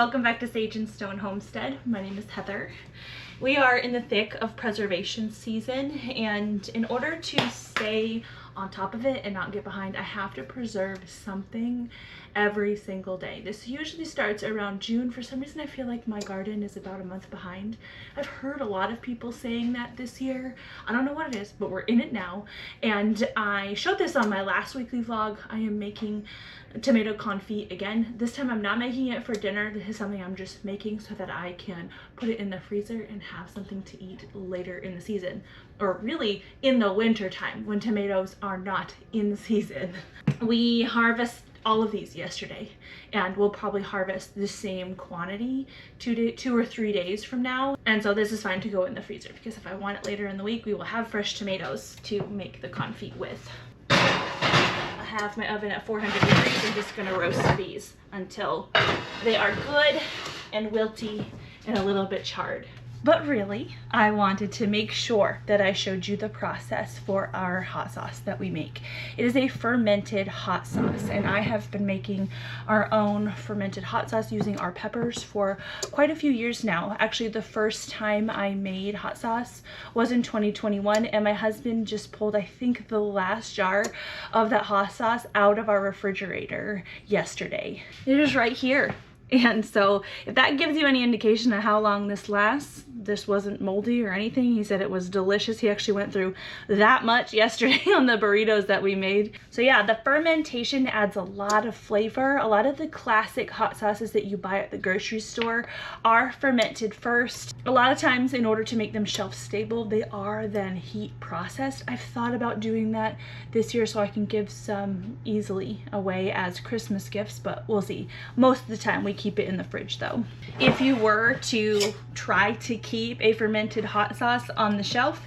Welcome back to Sage and Stone Homestead. My name is Heather. We are in the thick of preservation season, and in order to stay on top of it and not get behind, I have to preserve something every single day. This usually starts around June. For some reason I feel like my garden is about a month behind. I've heard a lot of people saying that this year. I don't know what it is, but we're in it now. And I showed this on my last weekly vlog. I am making tomato confit again. This time I'm not making it for dinner. This is something I'm just making so that I can put it in the freezer and have something to eat later in the season, or really in the winter time when tomatoes are not in season. We harvest all of these yesterday, and we'll probably harvest the same quantity 2 or 3 days from now. And so this is fine to go in the freezer because if I want it later in the week, we will have fresh tomatoes to make the confit with. I have my oven at 400 degrees. I'm just gonna roast these until they are good and wilty and a little bit charred. But really, I wanted to make sure that I showed you the process for our hot sauce that we make. It is a fermented hot sauce, and I have been making our own fermented hot sauce using our peppers for quite a few years now. Actually, the first time I made hot sauce was in 2021, and my husband just pulled, I think, the last jar of that hot sauce out of our refrigerator yesterday. It is right here. And so if that gives you any indication of how long this lasts, this wasn't moldy or anything. He said it was delicious. He actually went through that much yesterday on the burritos that we made. So yeah, the fermentation adds a lot of flavor. A lot of the classic hot sauces that you buy at the grocery store are fermented first. A lot of times, in order to make them shelf stable, they are then heat processed. I've thought about doing that this year so I can give some easily away as Christmas gifts, but we'll see. Most of the time we keep it in the fridge though. If you were to try to keep a fermented hot sauce on the shelf,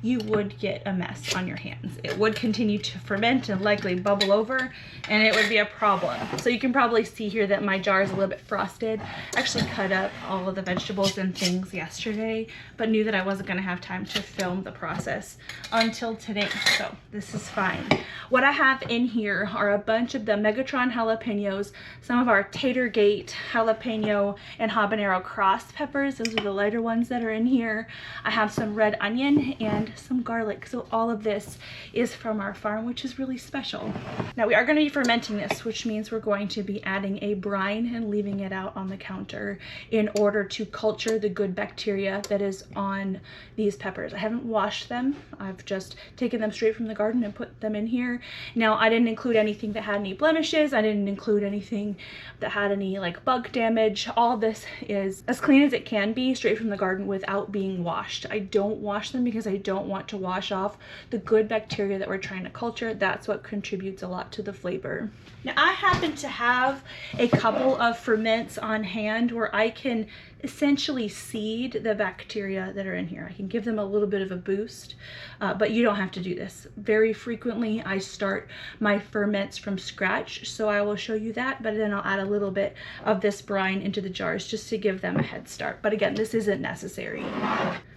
you would get a mess on your hands. It would continue to ferment and likely bubble over, and it would be a problem. So you can probably see here that my jar is a little bit frosted. I actually cut up all of the vegetables and things yesterday, but knew that I wasn't gonna have time to film the process until today, so this is fine. What I have in here are a bunch of the Megatron jalapenos, some of our Tatergate jalapeno and habanero cross peppers. Those are the lighter ones that are in here. I have some red onion and some garlic. So all of this is from our farm, which is really special. Now we are going to be fermenting this, which means we're going to be adding a brine and leaving it out on the counter in order to culture the good bacteria that is on these peppers. I haven't washed them. I've just taken them straight from the garden and put them in here. Now I didn't include anything that had any blemishes. I didn't include anything that had any like bug damage. All this is as clean as it can be straight from the garden without being washed. I don't wash them because I don't want to wash off the good bacteria that we're trying to culture. That's what contributes a lot to the flavor. Now I happen to have a couple of ferments on hand where I can essentially seed the bacteria that are in here. I can give them a little bit of a boost, but you don't have to do this. Very frequently I start my ferments from scratch, so I will show you that, but then I'll add a little bit of this brine into the jars just to give them a head start. But again, this isn't necessary.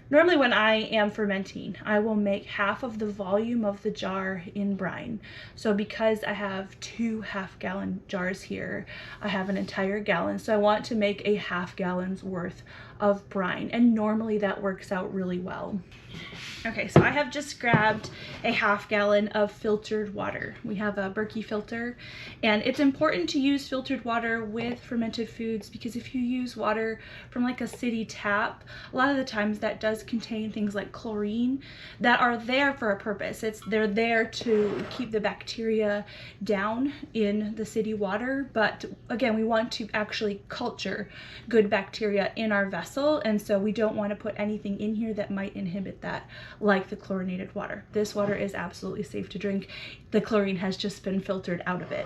Normally when I am fermenting, I will make half of the volume of the jar in brine. So because I have 2 half-gallon jars here, I have an entire gallon. So I want to make a half gallon's worth of brine, and normally that works out really well. Okay, so I have just grabbed a half gallon of filtered water. We have a Berkey filter, and it's important to use filtered water with fermented foods because if you use water from like a city tap, a lot of the times that does contain things like chlorine that are there for a purpose. They're there to keep the bacteria down in the city water, but again, we want to actually culture good bacteria in our vessel, and so we don't want to put anything in here that might inhibit that, like the chlorinated water. This water is absolutely safe to drink. The chlorine has just been filtered out of it.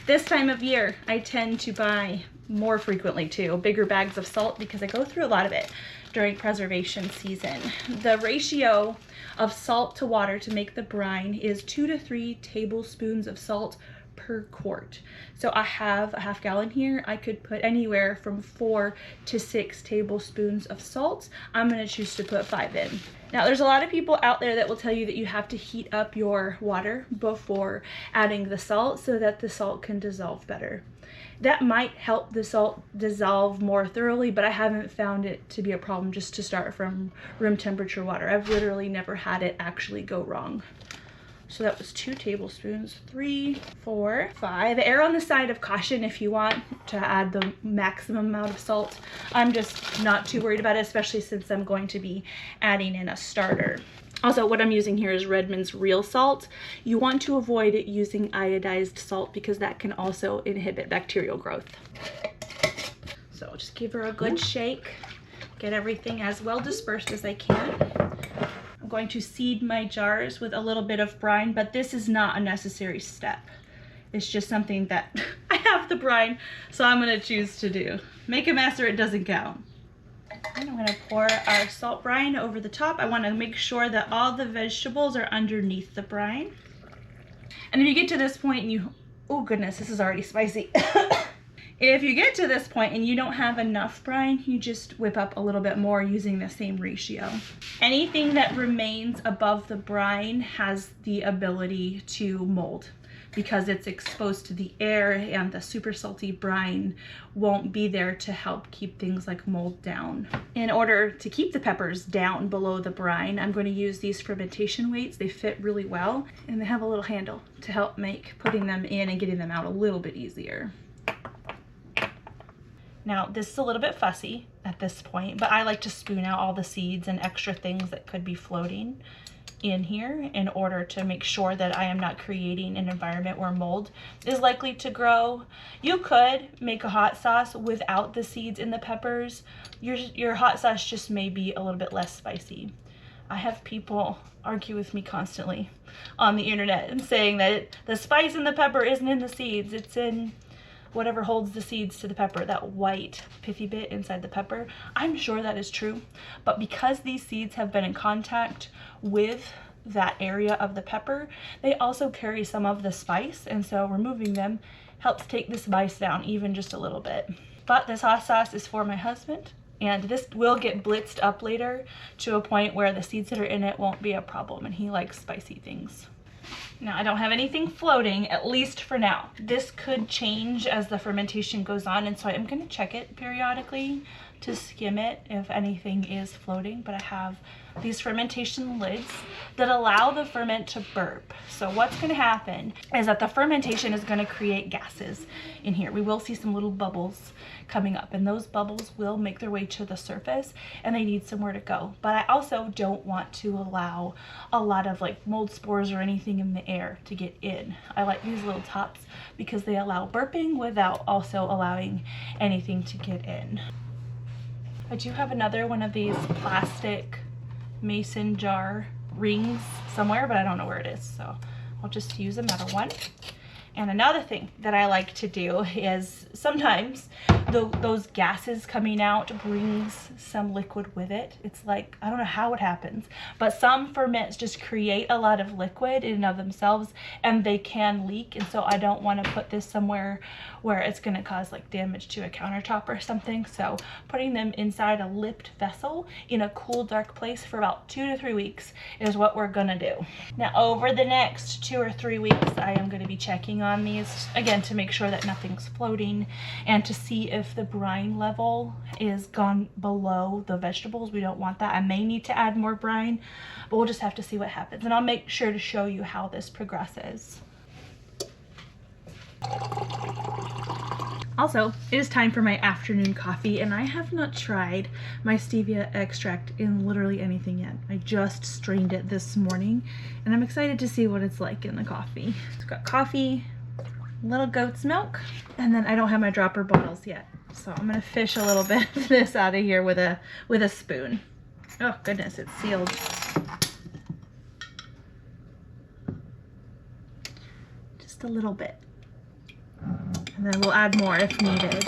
This time of year, I tend to buy more frequently too, bigger bags of salt because I go through a lot of it during preservation season. The ratio of salt to water to make the brine is 2 to 3 tablespoons of salt per quart. So I have a half gallon here. I could put anywhere from 4 to 6 tablespoons of salt. I'm gonna choose to put 5 in. Now there's a lot of people out there that will tell you that you have to heat up your water before adding the salt so that the salt can dissolve better. That might help the salt dissolve more thoroughly, but I haven't found it to be a problem just to start from room temperature water. I've literally never had it actually go wrong. So that was 2 tablespoons, 3, 4, 5. Err on the side of caution if you want to add the maximum amount of salt. I'm just not too worried about it, especially since I'm going to be adding in a starter. Also, what I'm using here is Redmond's real salt. You want to avoid using iodized salt because that can also inhibit bacterial growth. So just give her a good shake. Get everything as well dispersed as I can. I'm going to seed my jars with a little bit of brine, but this is not a necessary step. It's just something that I have the brine, so I'm gonna choose to do. Make a mess or it doesn't count. And I'm gonna pour our salt brine over the top. I wanna make sure that all the vegetables are underneath the brine. And if you get to this point and you, oh goodness, this is already spicy. If you get to this point and you don't have enough brine, you just whip up a little bit more using the same ratio. Anything that remains above the brine has the ability to mold because it's exposed to the air, and the super salty brine won't be there to help keep things like mold down. In order to keep the peppers down below the brine, I'm going to use these fermentation weights. They fit really well, and they have a little handle to help make putting them in and getting them out a little bit easier. Now, this is a little bit fussy at this point, but I like to spoon out all the seeds and extra things that could be floating in here in order to make sure that I am not creating an environment where mold is likely to grow. You could make a hot sauce without the seeds in the peppers. Your hot sauce just may be a little bit less spicy. I have people argue with me constantly on the internet and saying that the spice in the pepper isn't in the seeds, it's in whatever holds the seeds to the pepper, that white pithy bit inside the pepper. I'm sure that is true, but because these seeds have been in contact with that area of the pepper, they also carry some of the spice, and so removing them helps take the spice down even just a little bit. But this hot sauce is for my husband, and this will get blitzed up later to a point where the seeds that are in it won't be a problem, and he likes spicy things. Now, I don't have anything floating, at least for now. This could change as the fermentation goes on, and so I'm going to check it periodically to skim it if anything is floating, but I have these fermentation lids that allow the ferment to burp. So what's going to happen is that the fermentation is going to create gases in here. We will see some little bubbles coming up, and those bubbles will make their way to the surface, and they need somewhere to go. But I also don't want to allow a lot of like mold spores or anything in the air to get in. I like these little tops because they allow burping without also allowing anything to get in. I do have another one of these plastic mason jar rings somewhere, but I don't know where it is, so I'll just use a metal one. And another thing that I like to do is sometimes those gases coming out brings some liquid with it. It's like, I don't know how it happens, but some ferments just create a lot of liquid in and of themselves, and they can leak. And so I don't want to put this somewhere where it's going to cause like damage to a countertop or something. So putting them inside a lipped vessel in a cool, dark place for about 2 to 3 weeks is what we're going to do. Now, over the next 2 or 3 weeks, I am going to be checking on these again to make sure that nothing's floating and to see if the brine level is gone below the vegetables. We don't want that. I may need to add more brine, but we'll just have to see what happens, and I'll make sure to show you how this progresses. Also, it is time for my afternoon coffee, and I have not tried my stevia extract in literally anything yet. I just strained it this morning, and I'm excited to see what it's like in the coffee. It's got coffee, little goat's milk, and then I don't have my dropper bottles yet, so I'm gonna fish a little bit of this out of here with a spoon. Oh goodness, it's sealed. Just a little bit. And then we'll add more if needed.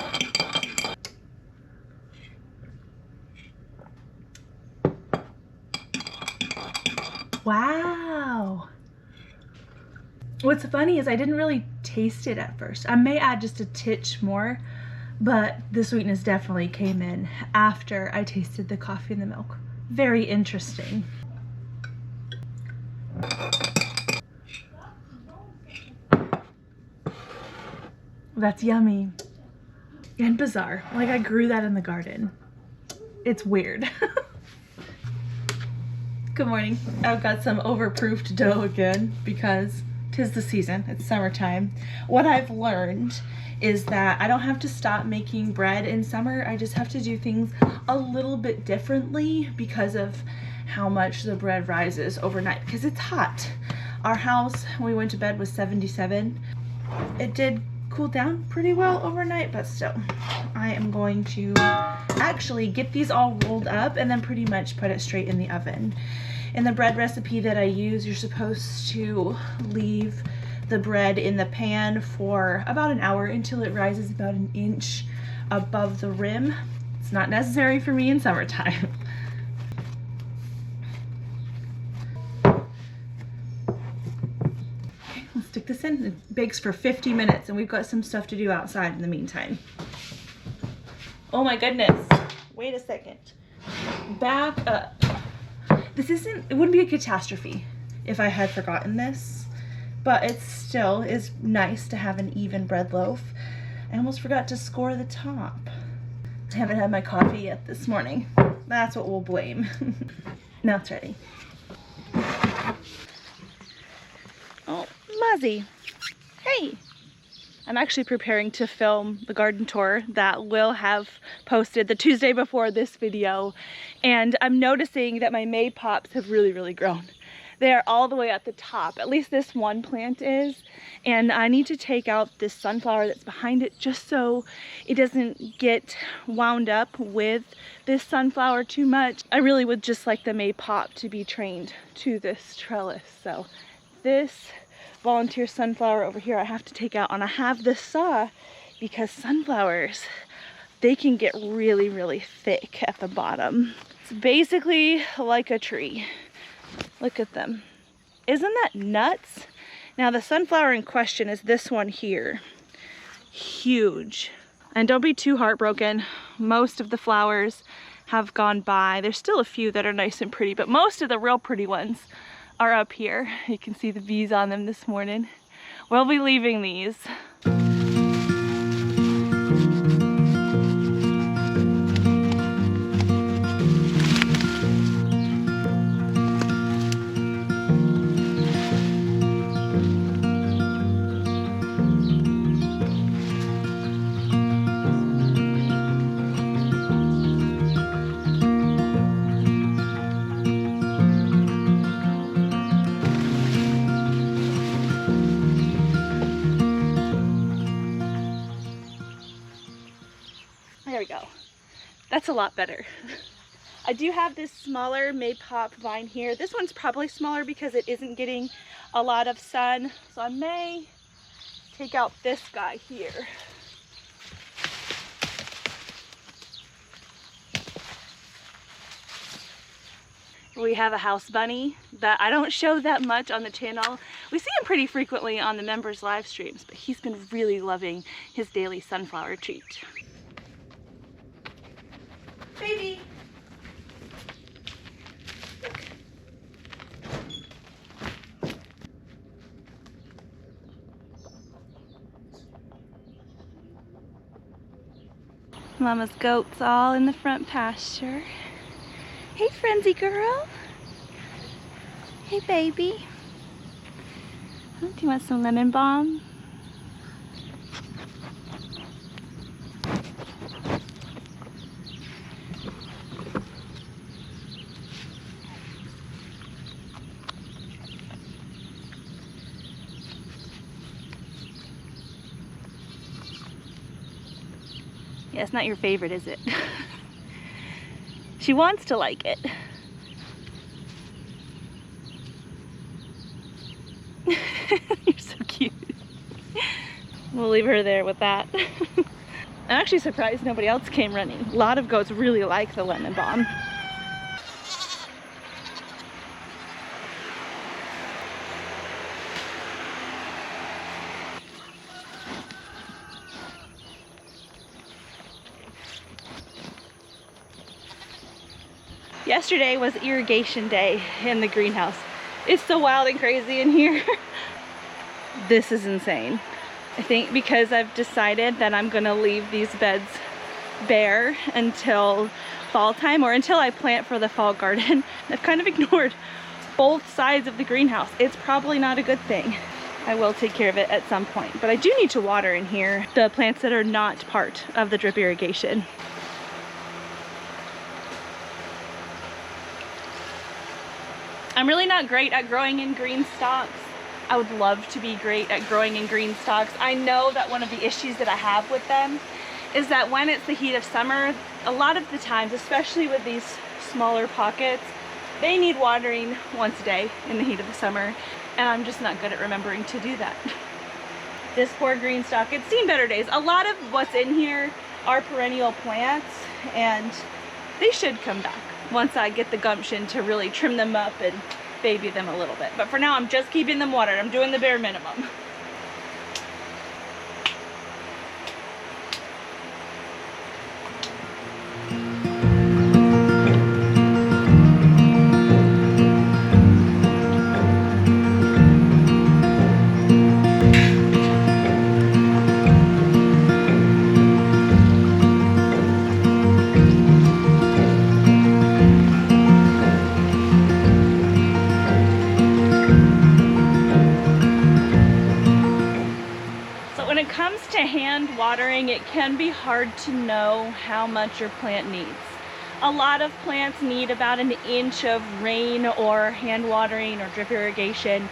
Wow. What's funny is I didn't really taste it at first. I may add just a titch more, but the sweetness definitely came in after I tasted the coffee and the milk. Very interesting. That's yummy and bizarre. Like I grew that in the garden. It's weird. Good morning. I've got some overproofed dough again because 'tis the season. It's summertime. What I've learned is that I don't have to stop making bread in summer. I just have to do things a little bit differently because of how much the bread rises overnight because it's hot. Our house when we went to bed was 77. It did cool down pretty well overnight, but still I am going to actually get these all rolled up and then pretty much put it straight in the oven. In the bread recipe that I use, you're supposed to leave the bread in the pan for about an hour until it rises about an inch above the rim. It's not necessary for me in summertime. Let's stick this in. It bakes for 50 minutes and we've got some stuff to do outside in the meantime. Oh my goodness. Wait a second. Back up. It wouldn't be a catastrophe if I had forgotten this, but it still is nice to have an even bread loaf. I almost forgot to score the top. I haven't had my coffee yet this morning. That's what we'll blame. Now it's ready. Oh, Muzzy. Hey. I'm actually preparing to film the garden tour that will have posted the Tuesday before this video. And I'm noticing that my May pops have really grown. They're all the way at the top. At least this one plant is. And I need to take out this sunflower that's behind it just so it doesn't get wound up with this sunflower too much. I really would just like the May pop to be trained to this trellis. So this volunteer sunflower over here I have to take out, and I have this saw because sunflowers, they can get really thick at the bottom. It's basically like a tree. Look at them. Isn't that nuts? Now the sunflower in question is this one here. Huge. And don't be too heartbroken. Most of the flowers have gone by. There's still a few that are nice and pretty, but most of the real pretty ones are up here. You can see the bees on them this morning. We'll be leaving these. There we go. That's a lot better. I do have this smaller May pop vine here. This one's probably smaller because it isn't getting a lot of sun. So I may take out this guy here. We have a house bunny that I don't show that much on the channel. We see him pretty frequently on the members' live streams, but he's been really loving his daily sunflower treat. Baby. Look. Mama's goats all in the front pasture. Hey, frenzy girl. Hey, baby. Do you want some lemon balm? Yeah, it's not your favorite, is it? She wants to like it. You're so cute. We'll leave her there with that. I'm actually surprised nobody else came running. A lot of goats really like the lemon balm. Yesterday was irrigation day in the greenhouse. It's so wild and crazy in here. This is insane. I think because I've decided that I'm gonna leave these beds bare until fall time, or until I plant for the fall garden. I've kind of ignored both sides of the greenhouse. It's probably not a good thing. I will take care of it at some point, but I do need to water in here the plants that are not part of the drip irrigation. I'm really not great at growing in green stalks. I would love to be great at growing in green stalks. I know that one of the issues that I have with them is that when it's the heat of summer, a lot of the times, especially with these smaller pockets, they need watering once a day in the heat of the summer, and I'm just not good at remembering to do that. This poor green stalk, it's seen better days. A lot of what's in here are perennial plants, and they should come back once I get the gumption to really trim them up and baby them a little bit. But for now, I'm just keeping them watered. I'm doing the bare minimum. When it comes to hand watering, it can be hard to know how much your plant needs. A lot of plants need about an inch of rain or hand watering or drip irrigation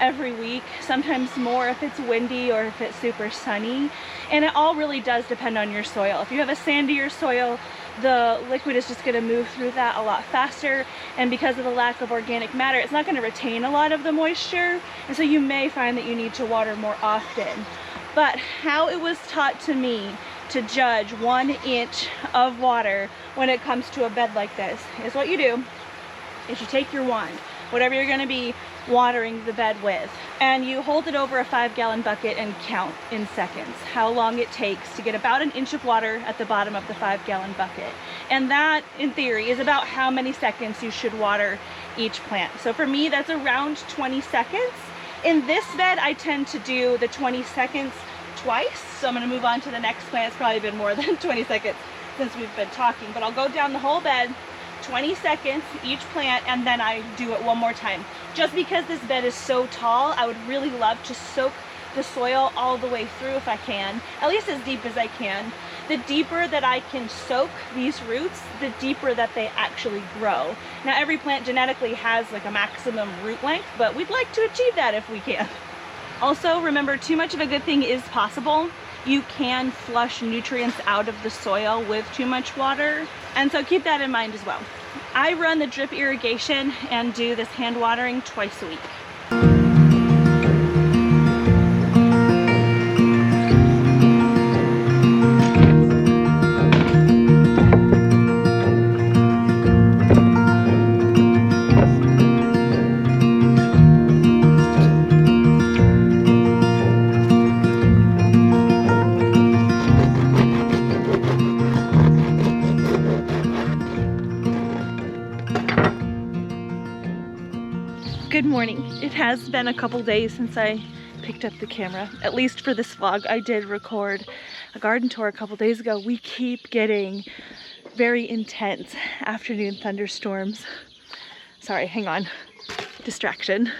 every week, sometimes more if it's windy or if it's super sunny. And it all really does depend on your soil. If you have a sandier soil, the liquid is just going to move through that a lot faster, and because of the lack of organic matter, it's not going to retain a lot of the moisture, and so you may find that you need to water more often. But how it was taught to me to judge 1 inch of water when it comes to a bed like this is what you do is you take your wand, whatever you're going to be watering the bed with, and you hold it over a 5-gallon bucket and count in seconds how long it takes to get about an inch of water at the bottom of the 5-gallon bucket. And that, in theory, is about how many seconds you should water each plant. So for me, that's around 20 seconds. In this bed, I tend to do the 20 seconds twice. So I'm going to move on to the next plant. It's probably been more than 20 seconds since we've been talking, but I'll go down the whole bed, 20 seconds each plant, and then I do it one more time. Just because this bed is so tall, I would really love to soak the soil all the way through if I can, at least as deep as I can. The deeper that I can soak these roots, the deeper that they actually grow. Now, every plant genetically has like a maximum root length, but we'd like to achieve that if we can. Also, remember, too much of a good thing is possible. You can flush nutrients out of the soil with too much water, and so keep that in mind as well. I run the drip irrigation and do this hand watering twice a week. Good morning. It has been a couple days since I picked up the camera, at least for this vlog. I did record a garden tour a couple days ago. We keep getting very intense afternoon thunderstorms. Sorry, hang on. Distraction.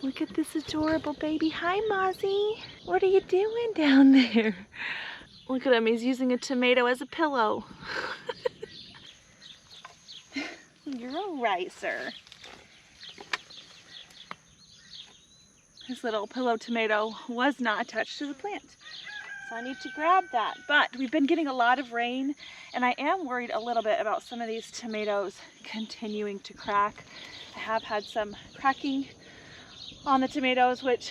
Look at this adorable baby. Hi, Mozzie. What are you doing down there? Look at him. He's using a tomato as a pillow. You're all right, sir. This little pillow tomato was not attached to the plant, so I need to grab that. But we've been getting a lot of rain, and I am worried a little bit about some of these tomatoes continuing to crack. I have had some cracking on the tomatoes, which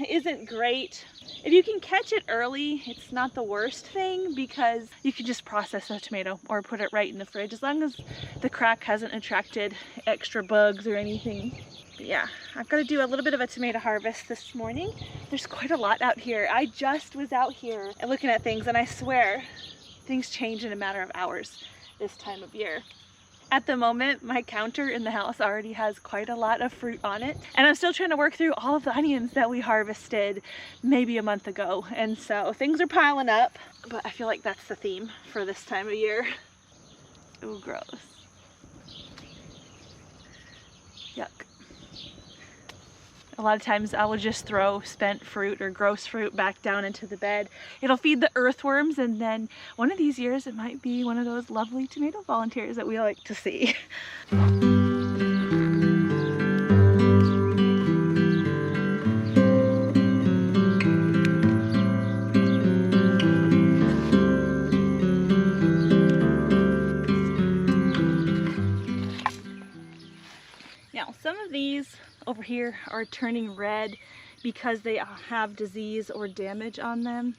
isn't great. If you can catch it early, it's not the worst thing, because you can just process a tomato or put it right in the fridge, as long as the crack hasn't attracted extra bugs or anything. But yeah, I've got to do a little bit of a tomato harvest this morning. There's quite a lot out here. I just was out here and looking at things, and I swear things change in a matter of hours this time of year. At the moment, my counter in the house already has quite a lot of fruit on it. And I'm still trying to work through all of the onions that we harvested maybe a month ago. And so things are piling up, but I feel like that's the theme for this time of year. Ooh, gross. Yuck. A lot of times I will just throw spent fruit or gross fruit back down into the bed. It'll feed the earthworms, and then one of these years it might be one of those lovely tomato volunteers that we like to see. Now, some of these over here are turning red because they have disease or damage on them.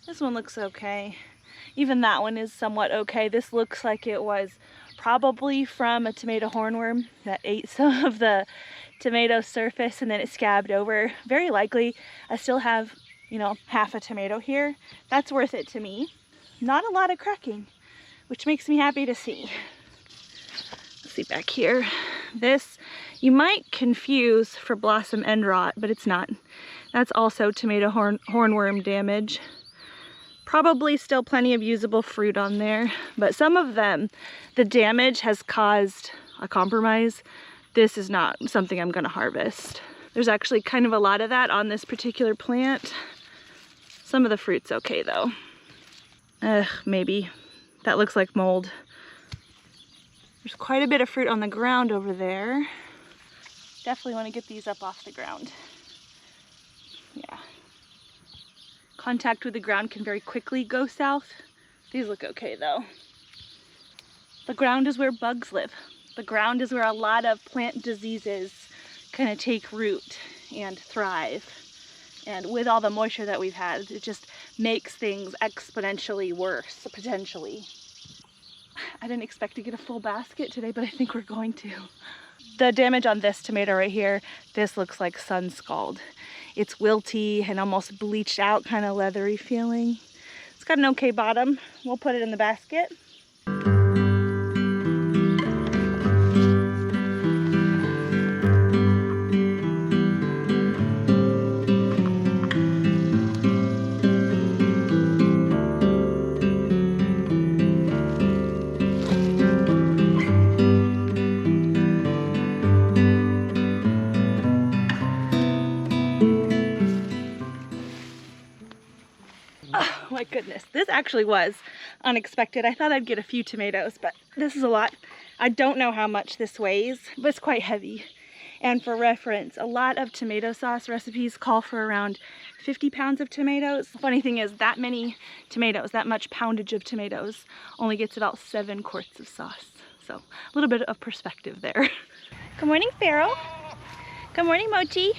This one looks okay. Even that one is somewhat okay. This looks like it was probably from a tomato hornworm that ate some of the tomato surface and then it scabbed over. Very likely. I still have, you know, half a tomato here. That's worth it to me. Not a lot of cracking, which makes me happy to see. Let's see back here. This you might confuse for blossom end rot, but it's not. That's also tomato hornworm damage. Probably still plenty of usable fruit on there, but some of them, the damage has caused a compromise. This is not something I'm gonna harvest. There's actually kind of a lot of that on this particular plant. Some of the fruit's okay though. Maybe. That looks like mold. There's quite a bit of fruit on the ground over there. Definitely want to get these up off the ground. Yeah. Contact with the ground can very quickly go south. These look okay though. The ground is where bugs live. The ground is where a lot of plant diseases kind of take root and thrive. And with all the moisture that we've had, it just makes things exponentially worse, potentially. I didn't expect to get a full basket today, but I think we're going to. The damage on this tomato right here, this looks like sun scald. It's wilty and almost bleached out, kind of leathery feeling. It's got an okay bottom. We'll put it in the basket. My goodness, this actually was unexpected. I thought I'd get a few tomatoes, but this is a lot. I don't know how much this weighs, but it's quite heavy. And for reference, a lot of tomato sauce recipes call for around 50 pounds of tomatoes. The funny thing is that many tomatoes, that much poundage of tomatoes, only gets about 7 quarts of sauce. So a little bit of perspective there. Good morning, Pharaoh. Good morning, Mochi.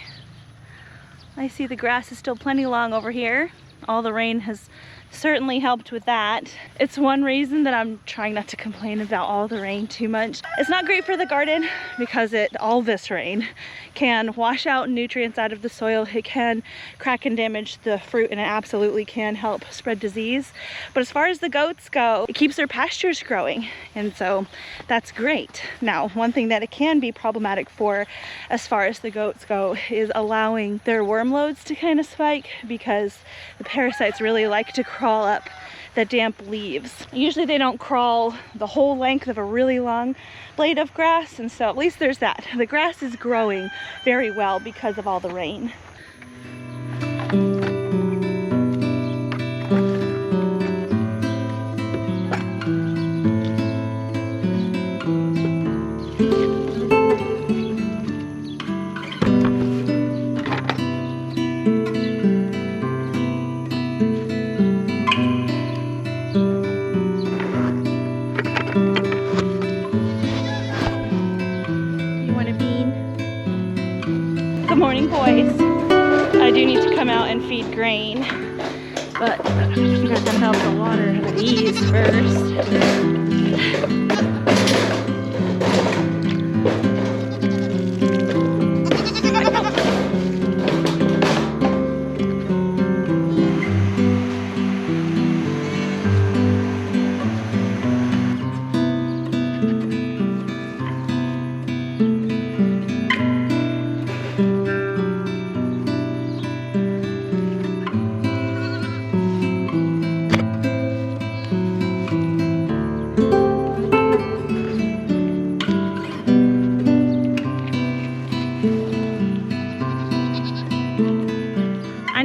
I see the grass is still plenty long over here. All the rain has certainly helped with that. It's one reason that I'm trying not to complain about all the rain too much. It's not great for the garden because all this rain can wash out nutrients out of the soil. It can crack and damage the fruit, and it absolutely can help spread disease. But as far as the goats go, it keeps their pastures growing, and so that's great. Now, one thing that it can be problematic for as far as the goats go is allowing their worm loads to kind of spike, because the parasites really like to crawl up the damp leaves. Usually they don't crawl the whole length of a really long blade of grass, and so at least there's that. The grass is growing very well because of all the rain. Boys, I do need to come out and feed grain, but I'm gonna dump out the water of these first.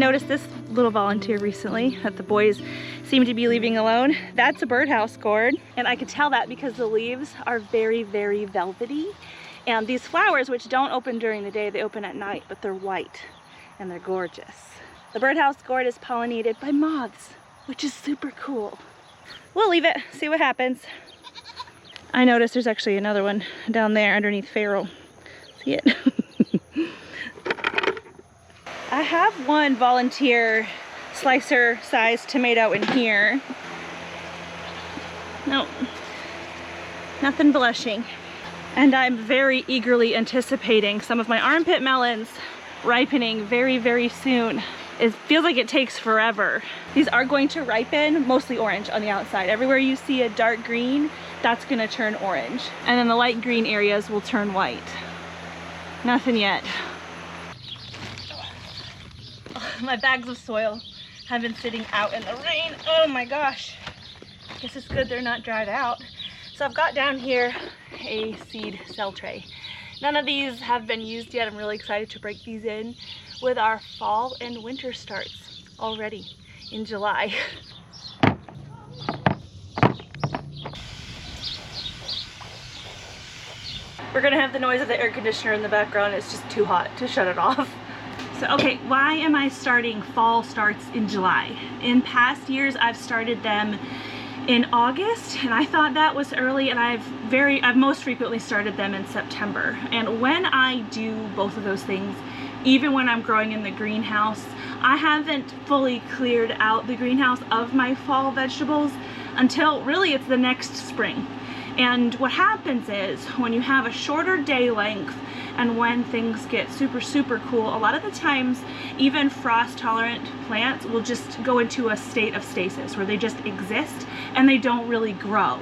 noticed this little volunteer recently that the boys seem to be leaving alone. That's a birdhouse gourd, and I could tell that because the leaves are very, very velvety. And these flowers, which don't open during the day, they open at night, but they're white and they're gorgeous. The birdhouse gourd is pollinated by moths, which is super cool. We'll leave it, see what happens. I noticed there's actually another one down there underneath Farrell. See it? I have one volunteer slicer sized tomato in here. No, nothing blushing. And I'm very eagerly anticipating some of my armpit melons ripening very, very soon. It feels like it takes forever. These are going to ripen, mostly orange on the outside. Everywhere you see a dark green, that's gonna turn orange. And then the light green areas will turn white. Nothing yet. My bags of soil have been sitting out in the rain. Oh my gosh. Guess it's good they're not dried out. So I've got down here a seed cell tray. None of these have been used yet. I'm really excited to break these in with our fall and winter starts already in July. We're gonna have the noise of the air conditioner in the background. It's just too hot to shut it off. So, okay, why am I starting fall starts in July? In past years, I've started them in August, and I thought that was early, and I've most frequently started them in September. And when I do both of those things, even when I'm growing in the greenhouse, I haven't fully cleared out the greenhouse of my fall vegetables until really it's the next spring. And what happens is when you have a shorter day length and when things get super, super cool, a lot of the times even frost tolerant plants will just go into a state of stasis where they just exist and they don't really grow.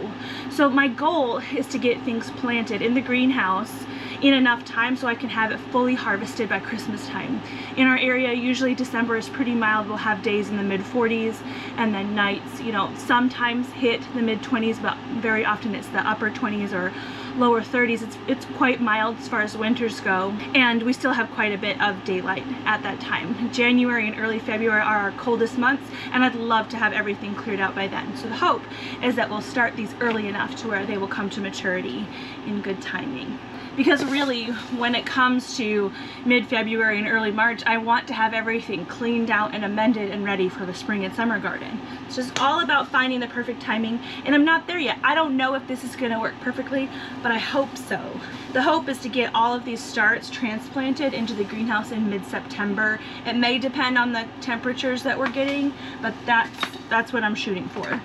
So my goal is to get things planted in the greenhouse in enough time so I can have it fully harvested by Christmas time. In our area, usually December is pretty mild. We'll have days in the mid-40s and then nights, you know, sometimes hit the mid-20s, but very often it's the upper 20s or lower 30s. It's quite mild as far as winters go, and we still have quite a bit of daylight at that time. January and early February are our coldest months, and I'd love to have everything cleared out by then. So the hope is that we'll start these early enough to where they will come to maturity in good timing. Because really, when it comes to mid-February and early March, I want to have everything cleaned out and amended and ready for the spring and summer garden. It's just all about finding the perfect timing, and I'm not there yet. I don't know if this is gonna work perfectly, but I hope so. The hope is to get all of these starts transplanted into the greenhouse in mid-September. It may depend on the temperatures that we're getting, but that's what I'm shooting for.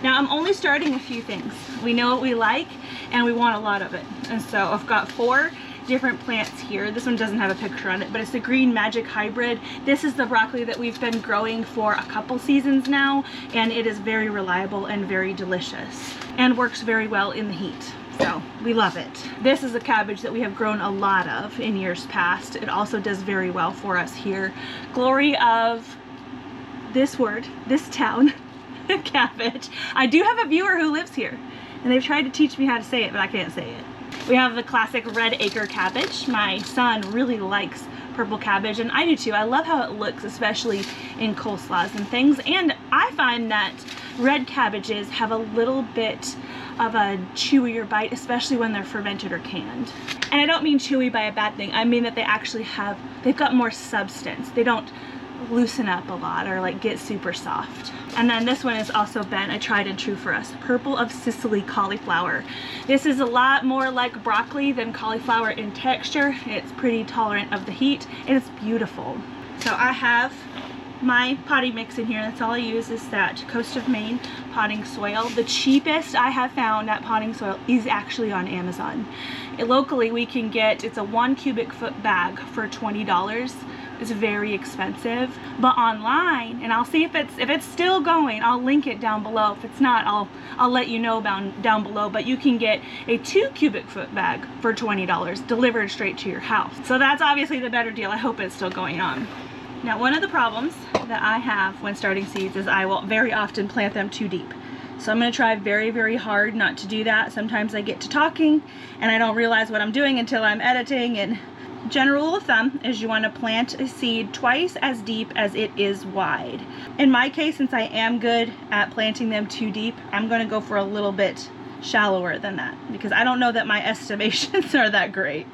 Now I'm only starting a few things. We know what we like and we want a lot of it. And so I've got 4 different plants here. This one doesn't have a picture on it, but it's the Green Magic Hybrid. This is the broccoli that we've been growing for a couple seasons now, and it is very reliable and very delicious and works very well in the heat. So we love it. This is a cabbage that we have grown a lot of in years past. It also does very well for us here. Glory of this word, this town. Cabbage. I do have a viewer who lives here, and they've tried to teach me how to say it, but I can't say it. We have the classic red acre cabbage. My son really likes purple cabbage, and I do too. I love how it looks, especially in coleslaws and things. And I find that red cabbages have a little bit of a chewier bite, especially when they're fermented or canned. And I don't mean chewy by a bad thing. I mean that they've got more substance. They don't loosen up a lot or like get super soft. And then this one has also been a tried and true for us, Purple of Sicily cauliflower. This is a lot more like broccoli than cauliflower in texture. It's pretty tolerant of the heat, and it's beautiful. So I have my potting mix in here. That's all I use is that Coast of Maine Potting Soil. The cheapest I have found at potting soil is actually on Amazon. Locally we can get, it's a 1 cubic foot bag for $20. It's very expensive, but online, and I'll see if it's still going, I'll link it down below. If it's not, I'll let you know down below, but you can get a 2 cubic foot bag for $20 delivered straight to your house. So that's obviously the better deal. I hope it's still going on. Now, one of the problems that I have when starting seeds is I will very often plant them too deep. So I'm going to try very, very hard not to do that. Sometimes I get to talking and I don't realize what I'm doing until I'm editing, and general rule of thumb is you want to plant a seed twice as deep as it is wide. In my case, since I am good at planting them too deep, I'm going to go for a little bit shallower than that because I don't know that my estimations are that great.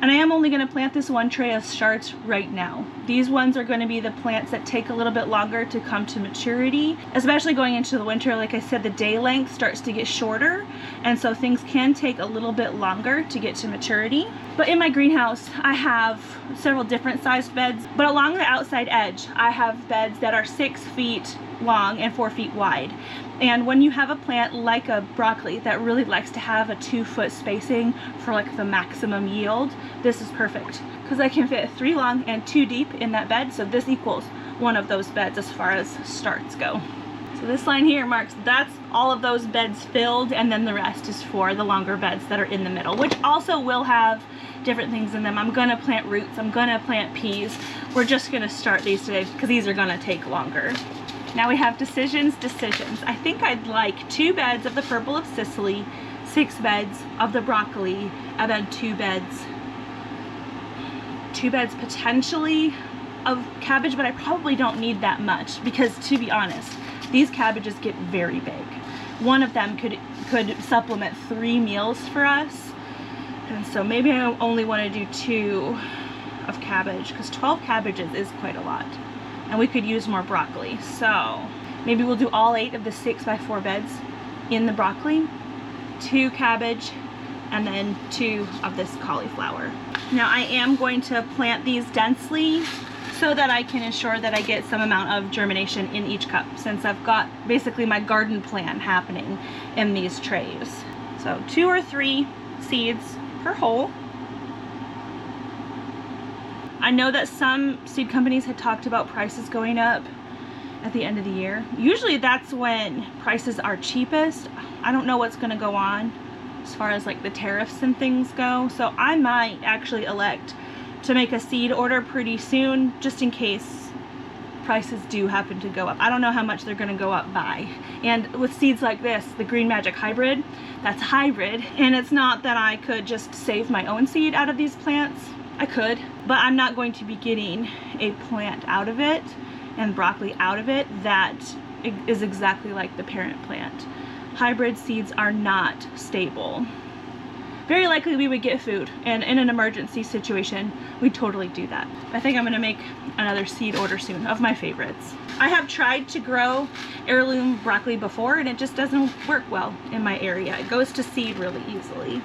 And I am only going to plant this one tray of starts right now. These ones are going to be the plants that take a little bit longer to come to maturity, especially going into the winter. Like I said, the day length starts to get shorter, and so things can take a little bit longer to get to maturity. But in my greenhouse, I have several different sized beds, but along the outside edge, I have beds that are 6 feet long and 4 feet wide. And when you have a plant like a broccoli that really likes to have a 2-foot spacing for like the maximum yield, this is perfect because I can fit 3 long and 2 deep in that bed. So this equals one of those beds as far as starts go. So this line here marks that's all of those beds filled, and then the rest is for the longer beds that are in the middle, which also will have different things in them. I'm gonna plant roots, I'm gonna plant peas. We're just gonna start these today because these are gonna take longer. Now we have decisions. I think I'd like 2 beds of the purple of Sicily, 6 beds of the broccoli, and then 2 beds potentially of cabbage, but I probably don't need that much because, to be honest, these cabbages get very big. One of them could supplement 3 meals for us, and so maybe I only want to do 2 of cabbage because 12 cabbages is quite a lot. And we could use more broccoli. So maybe we'll do all 8 of the 6x4 beds in the broccoli, 2 cabbage, and then 2 of this cauliflower. Now I am going to plant these densely so that I can ensure that I get some amount of germination in each cup, since I've got basically my garden plan happening in these trays. So 2 or 3 seeds per hole. I know that some seed companies had talked about prices going up at the end of the year. Usually that's when prices are cheapest. I don't know what's going to go on as far as like the tariffs and things go. So I might actually elect to make a seed order pretty soon just in case prices do happen to go up. I don't know how much they're going to go up by. And with seeds like this, the Green Magic Hybrid, that's hybrid. And it's not that I could just save my own seed out of these plants. I could, but I'm not going to be getting a plant out of it and broccoli out of it that is exactly like the parent plant. Hybrid seeds are not stable. Very likely we would get food, and in an emergency situation, we'd totally do that. I think I'm gonna make another seed order soon of my favorites. I have tried to grow heirloom broccoli before, and it just doesn't work well in my area. It goes to seed really easily.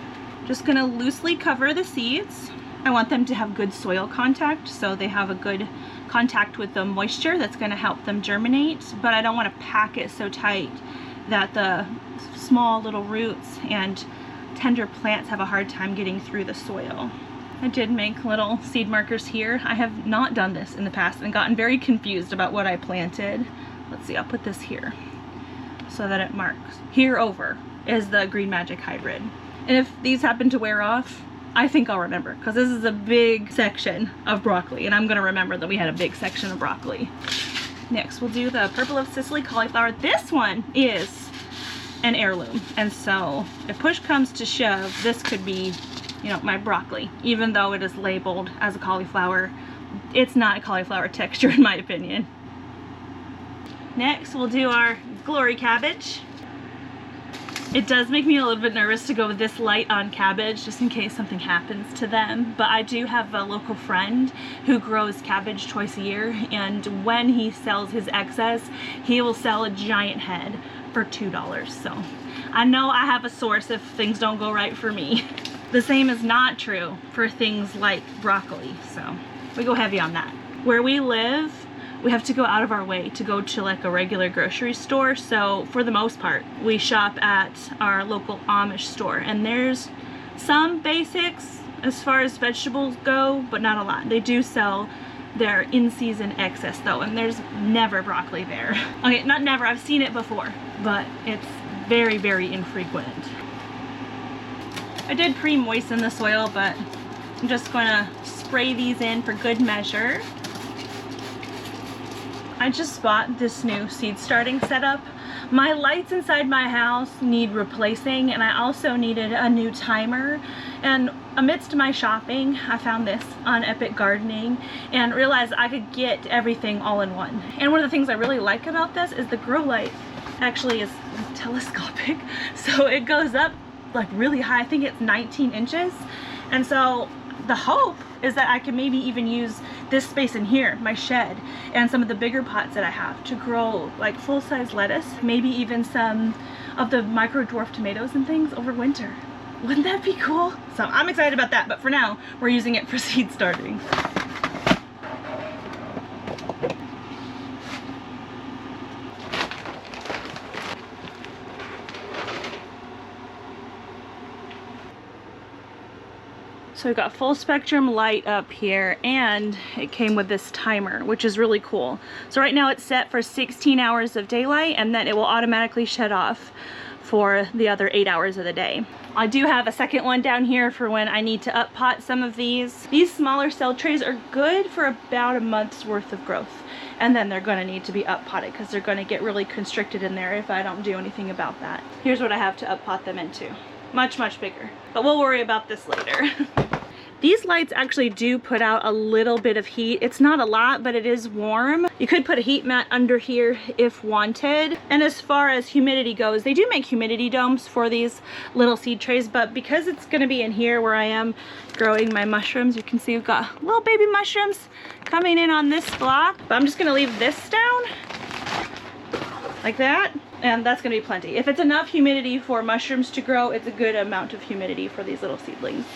Just gonna loosely cover the seeds. I want them to have good soil contact, so they have a good contact with the moisture that's going to help them germinate, but I don't want to pack it so tight that the small little roots and tender plants have a hard time getting through the soil. I did make little seed markers here. I have not done this in the past and gotten very confused about what I planted. Let's see, I'll put this here so that it marks. Here over is the Green Magic Hybrid. And if these happen to wear off, I think I'll remember, because this is a big section of broccoli, and I'm going to remember that we had a big section of broccoli. Next, we'll do the purple of Sicily cauliflower. This one is an heirloom, and so if push comes to shove, this could be, you know, my broccoli. Even though it is labeled as a cauliflower, it's not a cauliflower texture in my opinion. Next, we'll do our glory cabbage. It does make me a little bit nervous to go this light on cabbage just in case something happens to them, but I do have a local friend who grows cabbage twice a year, and when he sells his excess, he will sell a giant head for $2. So I know I have a source if things don't go right for me. The same is not true for things like broccoli, so we go heavy on that. Where we live, we have to go out of our way to go to like a regular grocery store, so for the most part we shop at our local Amish store, and there's some basics as far as vegetables go, but not a lot. They do sell their in-season excess though, and there's never broccoli there. Okay, not never, I've seen it before, but it's very, very infrequent. I did pre-moisten the soil, but I'm just gonna spray these in for good measure. I just bought this new seed starting setup My lights inside my house need replacing, and I also needed a new timer. And amidst my shopping, I found this on Epic Gardening and realized I could get everything all in one. And one of the things I really like about this is the grow light actually is telescopic. So it goes up like really high. I think it's 19 inches. And so the hope is that I can maybe even use this space in here, my shed, and some of the bigger pots that I have to grow like full-size lettuce, maybe even some of the micro dwarf tomatoes and things over winter. Wouldn't that be cool? So I'm excited about that, but for now, we're using it for seed starting. So we've got full spectrum light up here, and it came with this timer, which is really cool. So right now it's set for 16 hours of daylight, and then it will automatically shut off for the other 8 hours of the day. I do have a second one down here for when I need to up pot some of these. These smaller cell trays are good for about a month's worth of growth, and then they're going to need to be up potted because they're going to get really constricted in there if I don't do anything about that. Here's what I have to up pot them into. Much bigger, but we'll worry about this later. These lights actually do put out a little bit of heat. It's not a lot, but it is warm. You could put a heat mat under here if wanted. And as far as humidity goes, they do make humidity domes for these little seed trays, but because it's gonna be in here where I am growing my mushrooms, you can see we've got little baby mushrooms coming in on this block. But I'm just gonna leave this down like that, and that's gonna be plenty. If it's enough humidity for mushrooms to grow, it's a good amount of humidity for these little seedlings.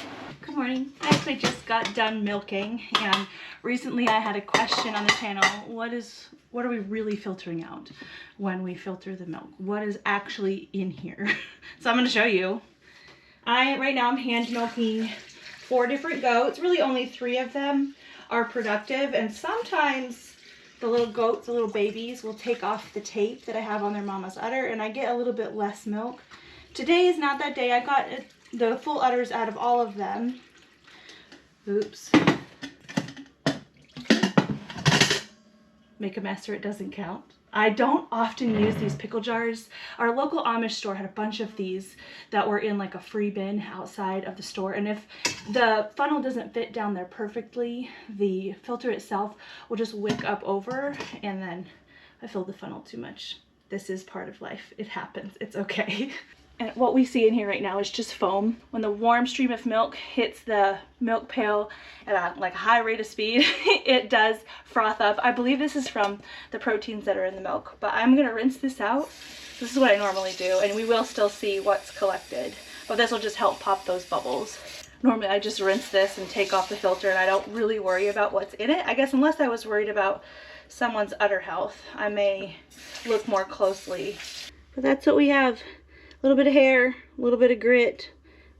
Good morning. I actually just got done milking, and recently I had a question on the channel. What are we really filtering out when we filter the milk? What is actually in here? So I'm going to show you. Right now I'm hand milking 4 different goats. Really only 3 of them are productive, and sometimes the little goats, the little babies, will take off the tape that I have on their mama's udder, and I get a little bit less milk. Today is not that day. I got the full udders out of all of them. Oops. Make a mess or it doesn't count. I don't often use these pickle jars. Our local Amish store had a bunch of these that were in like a free bin outside of the store, and if the funnel doesn't fit down there perfectly, the filter itself will just wick up over, and then I filled the funnel too much. This is part of life. It happens. It's okay. And what we see in here right now is just foam. When the warm stream of milk hits the milk pail at a like high rate of speed, it does froth up. I believe this is from the proteins that are in the milk, but I'm gonna rinse this out. This is what I normally do, and we will still see what's collected, but this will just help pop those bubbles. Normally I just rinse this and take off the filter, and I don't really worry about what's in it. I guess unless I was worried about someone's udder health, I may look more closely. But that's what we have. A little bit of hair, a little bit of grit,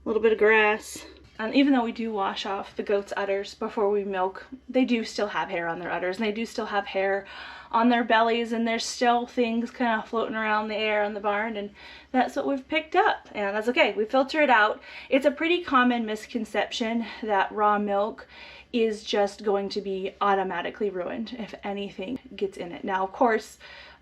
a little bit of grass. And even though we do wash off the goats' udders before we milk, they do still have hair on their udders, and they do still have hair on their bellies, and there's still things kind of floating around the air in the barn, and that's what we've picked up, and that's okay. We filter it out. It's a pretty common misconception that raw milk is just going to be automatically ruined if anything gets in it. Now, of course,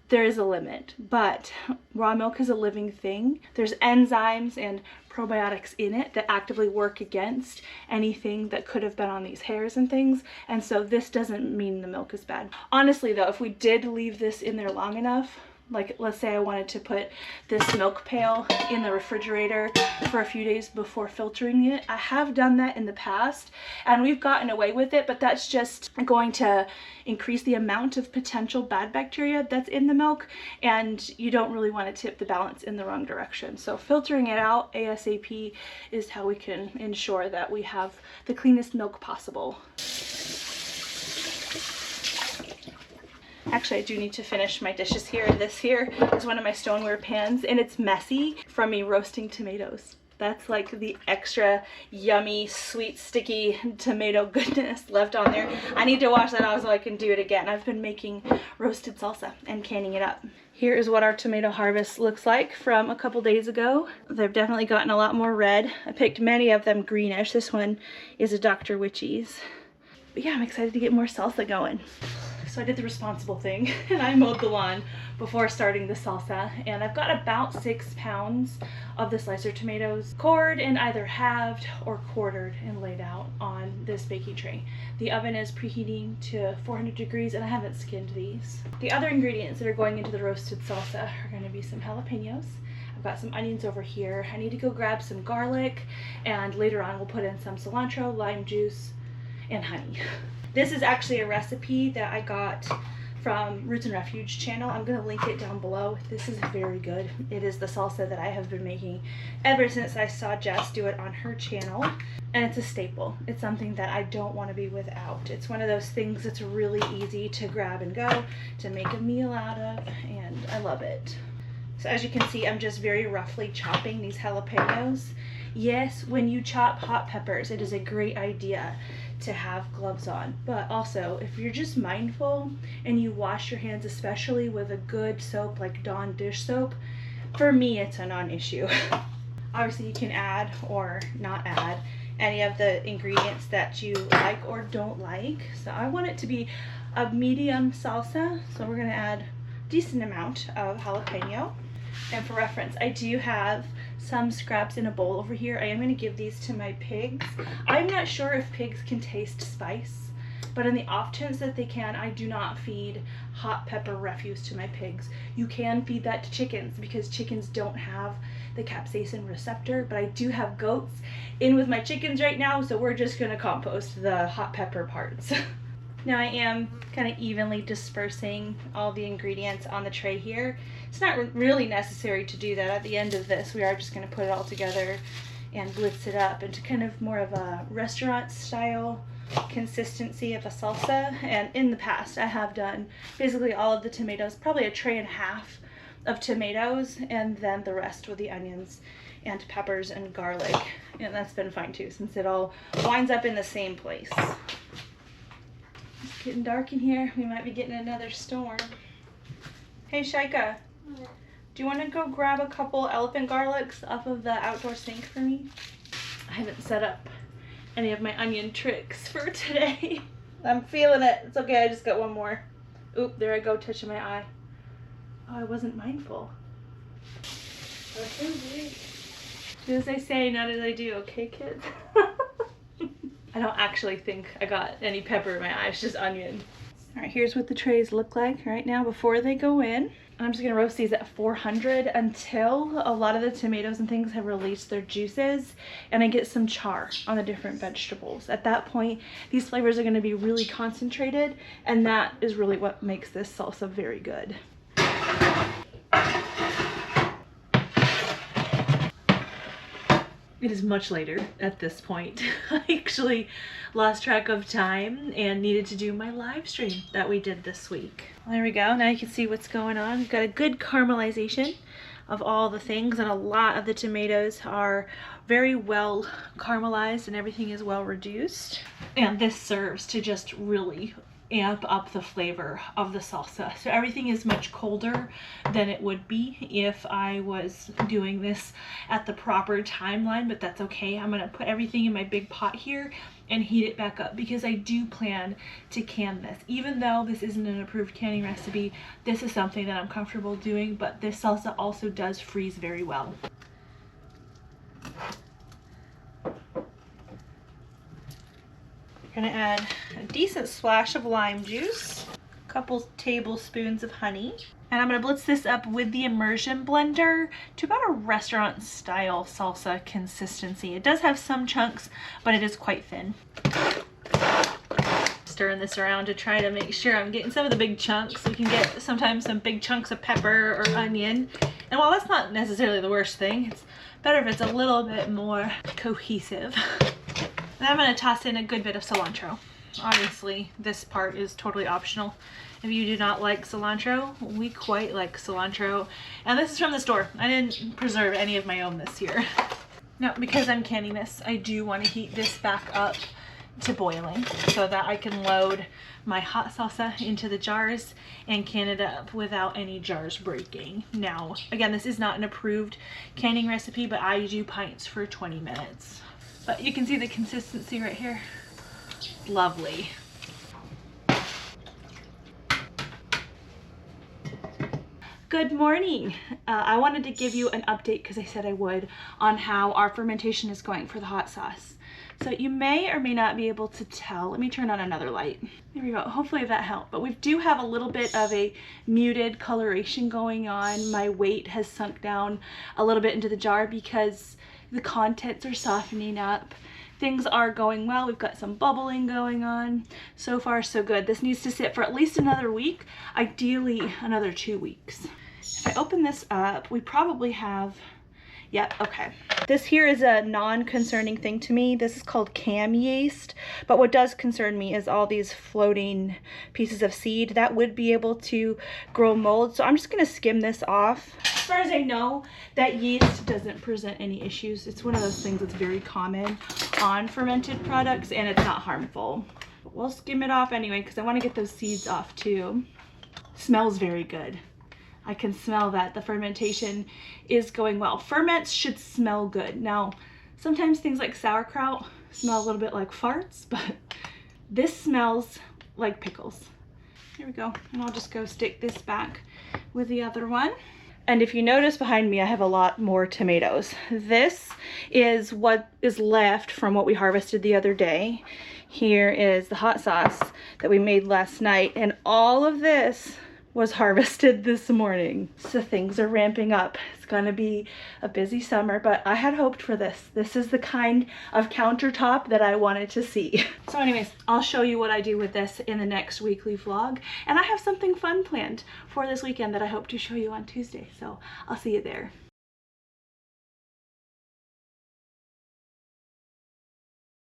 there is a limit, but raw milk is a living thing. There's enzymes and probiotics in it that actively work against anything that could have been on these hairs and things, and so this doesn't mean the milk is bad. Honestly though, if we did leave this in there long enough, like let's say I wanted to put this milk pail in the refrigerator for a few days before filtering it, I have done that in the past and we've gotten away with it, but that's just going to increase the amount of potential bad bacteria that's in the milk, and you don't really want to tip the balance in the wrong direction. So filtering it out ASAP is how we can ensure that we have the cleanest milk possible. Actually, I do need to finish my dishes here. This here is one of my stoneware pans, and it's messy from me roasting tomatoes. That's like the extra yummy, sweet, sticky tomato goodness left on there. I need to wash that out so I can do it again. I've been making roasted salsa and canning it up. Here is what our tomato harvest looks like from a couple days ago. They've definitely gotten a lot more red. I picked many of them greenish. This one is a Dr. Witchy's. But yeah, I'm excited to get more salsa going. So I did the responsible thing and I mowed the lawn before starting the salsa, and I've got about 6 pounds of the slicer tomatoes cored and either halved or quartered and laid out on this baking tray. The oven is preheating to 400 degrees and I haven't skinned these. The other ingredients that are going into the roasted salsa are going to be some jalapenos. I've got some onions over here. I need to go grab some garlic, and later on we'll put in some cilantro, lime juice, and honey. This is actually a recipe that I got from Roots and Refuge channel. I'm going to link it down below. This is very good. It is the salsa that I have been making ever since I saw Jess do it on her channel, and it's a staple. It's something that I don't want to be without. It's one of those things that's really easy to grab and go, to make a meal out of, and I love it. So as you can see, I'm just very roughly chopping these jalapenos. Yes, when you chop hot peppers, it is a great idea to have gloves on, but also if you're just mindful and you wash your hands, especially with a good soap like Dawn dish soap, for me it's a non-issue. Obviously you can add or not add any of the ingredients that you like or don't like. So I want it to be a medium salsa, so we're going to add a decent amount of jalapeno. And for reference, I do have some scraps in a bowl over here. I am going to give these to my pigs. I'm not sure if pigs can taste spice, but in the off chance that they can, I do not feed hot pepper refuse to my pigs. You can feed that to chickens because chickens don't have the capsaicin receptor, but I do have goats in with my chickens right now, so we're just going to compost the hot pepper parts. Now I am kind of evenly dispersing all the ingredients on the tray here. It's not really necessary to do that. At the end of this, we are just going to put it all together and blitz it up into kind of more of a restaurant style consistency of a salsa. And in the past, I have done basically all of the tomatoes, probably a tray and a half of tomatoes, and then the rest with the onions and peppers and garlic. And that's been fine too, since it all winds up in the same place. It's getting dark in here. We might be getting another storm. Hey Shaika, do you want to go grab a couple elephant garlics off of the outdoor sink for me? I haven't set up any of my onion tricks for today. I'm feeling it. It's okay, I just got one more. Oop, there I go, touching my eye. Oh, I wasn't mindful. Do as I say, not as I do, okay kids? I don't actually think I got any pepper in my eye, it's just onion. All right, here's what the trays look like right now before they go in. I'm just gonna roast these at 400 until a lot of the tomatoes and things have released their juices and I get some char on the different vegetables. At that point, these flavors are gonna be really concentrated, and that is really what makes this salsa very good. It is much later at this point. I actually lost track of time and needed to do my live stream that we did this week. There we go. Now you can see what's going on. We've got a good caramelization of all the things, and a lot of the tomatoes are very well caramelized and everything is well reduced. And this serves to just really amp up the flavor of the salsa. So everything is much colder than it would be if I was doing this at the proper timeline, but that's okay. I'm gonna put everything in my big pot here and heat it back up because I do plan to can this. Even though this isn't an approved canning recipe, this is something that I'm comfortable doing, but this salsa also does freeze very well. Gonna add a decent splash of lime juice, a couple tablespoons of honey, and I'm gonna blitz this up with the immersion blender to about a restaurant style salsa consistency. It does have some chunks, but it is quite thin. Stirring this around to try to make sure I'm getting some of the big chunks. We can get sometimes some big chunks of pepper or onion, and while that's not necessarily the worst thing, it's better if it's a little bit more cohesive. Then I'm going to toss in a good bit of cilantro. Obviously, this part is totally optional. If you do not like cilantro, we quite like cilantro. And this is from the store. I didn't preserve any of my own this year. Now, because I'm canning this, I do want to heat this back up to boiling so that I can load my hot salsa into the jars and can it up without any jars breaking. Now, again, this is not an approved canning recipe, but I do pints for 20 minutes. But you can see the consistency right here. Lovely. Good morning. I wanted to give you an update because I said I would on how our fermentation is going for the hot sauce. So you may or may not be able to tell. Let me turn on another light. There we go. Hopefully that helped. But we do have a little bit of a muted coloration going on. My weight has sunk down a little bit into the jar because the contents are softening up. Things are going well. We've got some bubbling going on. So far, so good. This needs to sit for at least another week, ideally another 2 weeks. If I open this up, we probably have, yep, okay. This here is a non-concerning thing to me. This is called cam yeast, but what does concern me is all these floating pieces of seed that would be able to grow mold. So I'm just gonna skim this off. As far as I know, that yeast doesn't present any issues. It's one of those things that's very common on fermented products and it's not harmful. But we'll skim it off anyway because I want to get those seeds off too. Smells very good. I can smell that the fermentation is going well. Ferments should smell good. Now, sometimes things like sauerkraut smell a little bit like farts, but this smells like pickles. Here we go. And I'll just go stick this back with the other one. And if you notice behind me, I have a lot more tomatoes. This is what is left from what we harvested the other day. Here is the hot sauce that we made last night. And all of this was harvested this morning. So things are ramping up. It's gonna be a busy summer, but I had hoped for this. This is the kind of countertop that I wanted to see. So anyways, I'll show you what I do with this in the next weekly vlog. And I have something fun planned for this weekend that I hope to show you on Tuesday. So I'll see you there.